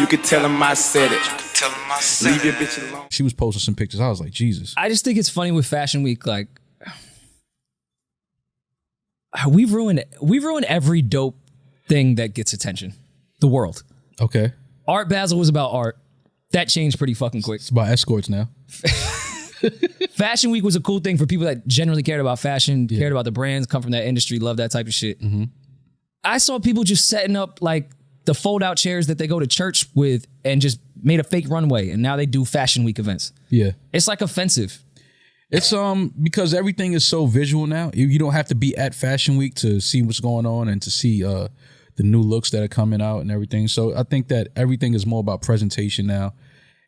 could tell him I said it. Leave your bitch alone. She was posting some pictures. I was like, Jesus. I just think it's funny with Fashion Week. Like, we've ruined every dope thing that gets attention. The world. Okay. Art Basel was about art. That changed pretty fucking quick. It's about escorts now. Fashion Week was a cool thing for people that generally cared about fashion, cared about the brands, come from that industry, love that type of shit. Mm-hmm. I saw people just setting up like the fold-out chairs that they go to church with and just made a fake runway, and now they do Fashion Week events. Yeah. It's like offensive. It's because everything is so visual now. You don't have to be at Fashion Week to see what's going on and to see the new looks that are coming out and everything. So I think that everything is more about presentation now.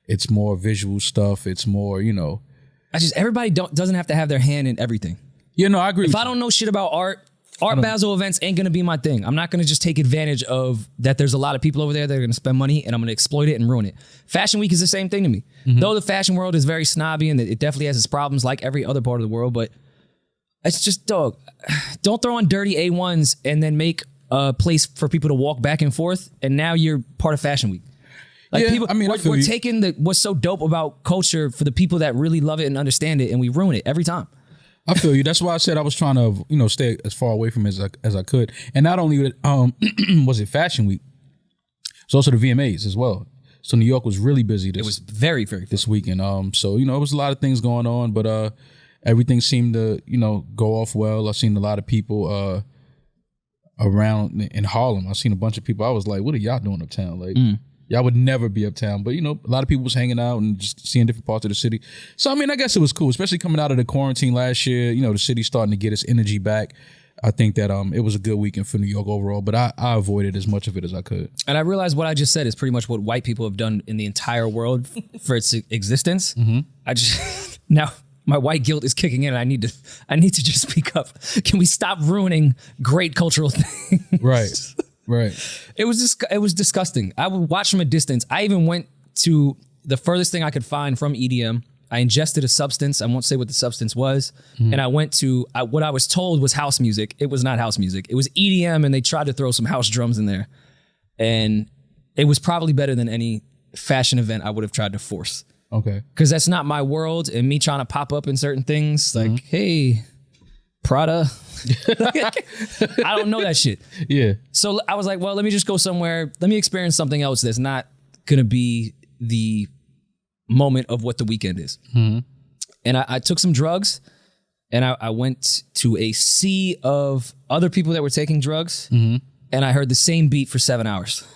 It's more visual stuff. It's more, everybody doesn't have to have their hand in everything. Yeah, no, I agree. If I don't know shit about Art Basel events ain't gonna be my thing. I'm not gonna just take advantage of that there's a lot of people over there that are gonna spend money and I'm gonna exploit it and ruin it. Fashion Week is the same thing to me. Mm-hmm. Though the fashion world is very snobby and it definitely has its problems like every other part of the world, but it's just, dog, don't throw on dirty A1s and then make a place for people to walk back and forth and now you're part of Fashion Week. Like people, we're taking what's so dope about culture for the people that really love it and understand it, and we ruin it every time. I feel you. That's why I said I was trying to, stay as far away from it as I could. And not only was it Fashion Week, it was also the VMAs as well. So New York was really busy. It was very, very this weekend. So it was a lot of things going on, but everything seemed to go off well. I've seen a lot of people around in Harlem. I've seen a bunch of people. I was like, what are y'all doing uptown? Like. Y'all would never be uptown, but a lot of people was hanging out and just seeing different parts of the city. So, I guess it was cool, especially coming out of the quarantine last year. The city's starting to get its energy back. I think that it was a good weekend for New York overall, but I avoided as much of it as I could. And I realized what I just said is pretty much what white people have done in the entire world for its existence. Mm-hmm. Now my white guilt is kicking in and I need to just speak up. Can we stop ruining great cultural things? Right. It was disgusting. I would watch from a distance. I even went to the furthest thing I could find from EDM. I ingested a substance. I won't say what the substance was. Mm-hmm. And I went to what I was told was house music. It was not house music. It was EDM and they tried to throw some house drums in there. And it was probably better than any fashion event I would have tried to force. Okay. Because that's not my world. And me trying to pop up in certain things like, hey, Prada. I don't know that shit. Yeah. So I was like, well, let me just go somewhere. Let me experience something else that's not going to be the moment of what the weekend is. Mm-hmm. And I took some drugs and I went to a sea of other people that were taking drugs. Mm-hmm. And I heard the same beat for 7 hours.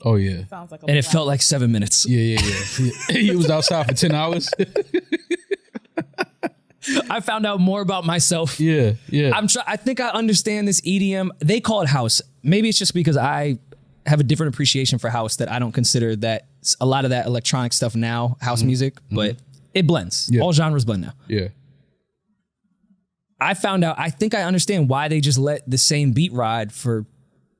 Oh, yeah. Sounds like and it felt like 7 minutes. Yeah. He was outside for 10 hours. I found out more about myself. Yeah. I think I understand this EDM. They call it house. Maybe it's just because I have a different appreciation for house that I don't consider that a lot of that electronic stuff now, house music, but it blends. Yeah. All genres blend now. Yeah. I found out, I think I understand why they just let the same beat ride for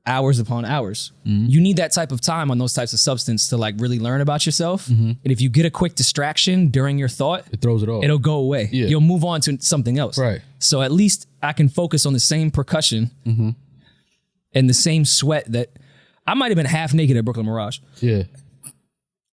hours upon hours. Mm-hmm. You need that type of time on those types of substance to like really learn about yourself. Mm-hmm. And if you get a quick distraction during your thought, it throws it off. It'll go away. Yeah. You'll move on to something else. Right. So at least I can focus on the same percussion and the same sweat that I might have been half naked at Brooklyn Mirage. Yeah.